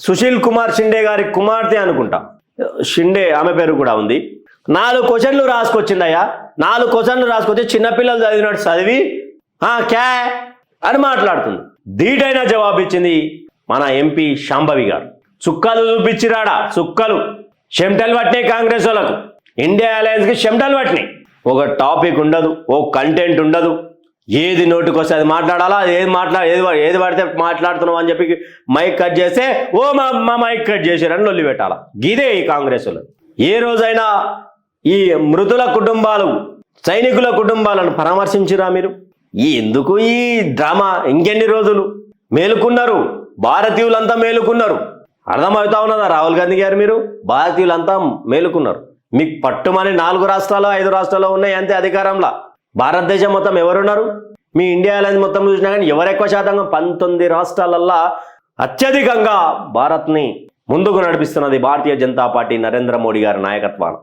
సుశీల్ కుమార్ షిండే గారి కుమార్తె అనుకుంటా, షిండే ఆమె పేరు కూడా ఉంది. 4 క్వశ్చన్లు రాసుకొచ్చిందయ్యా. 4 క్వశ్చన్లు రాసుకొచ్చి చిన్నపిల్లలు చదివినట్టు చదివి క్యా అని మాట్లాడుతుంది. ధీటైన జవాబు ఇచ్చింది మన ఎంపీ శాంభవి గారు. చుక్కలు చూపించిరాడా, చుక్కలు చెమటలు పట్టినాయి కాంగ్రెస్ వాళ్ళకు. ఇండియా అలయన్స్కి చెమటలు పట్టినాయి. ఒక టాపిక్ ఉండదు, ఓ కంటెంట్ ఉండదు. ఏది నోటికి వస్తే అది మాట్లాడాలా, అది ఏది పడితే మాట్లాడుతున్నాం అని చెప్పి మైక్ కట్ చేస్తే మా మైక్ కట్ చేసారని లొల్లి పెట్టాలా. గిదే ఈ కాంగ్రెస్ వాళ్ళు. ఏ రోజైనా ఈ మృతుల కుటుంబాలు, సైనికుల కుటుంబాలను పరామర్శించిరా మీరు? ఎందుకు ఈ డ్రామా? ఇంకెన్ని రోజులు మేలుకున్నారు? భారతీయులంతా మేలుకున్నారు. అర్థమవుతా ఉన్నదా రాహుల్ గాంధీ గారు? మీరు భారతీయులంతా మేలుకున్నారు. మీకు పట్టుమని 4 రాష్ట్రాలు 5 రాష్ట్రాల్లో ఉన్నాయి అంతే అధికారంలో. భారతదేశం మొత్తం ఎవరున్నారు? మీ ఇండియా అలయన్స్ మొత్తం చూసినా కానీ ఎవరు ఎక్కువ శాతంగా 19 రాష్ట్రాలల్లో అత్యధికంగా భారత్ని ముందుకు నడిపిస్తున్నది భారతీయ జనతా పార్టీ నరేంద్ర మోడీ గారి నాయకత్వాన్ని.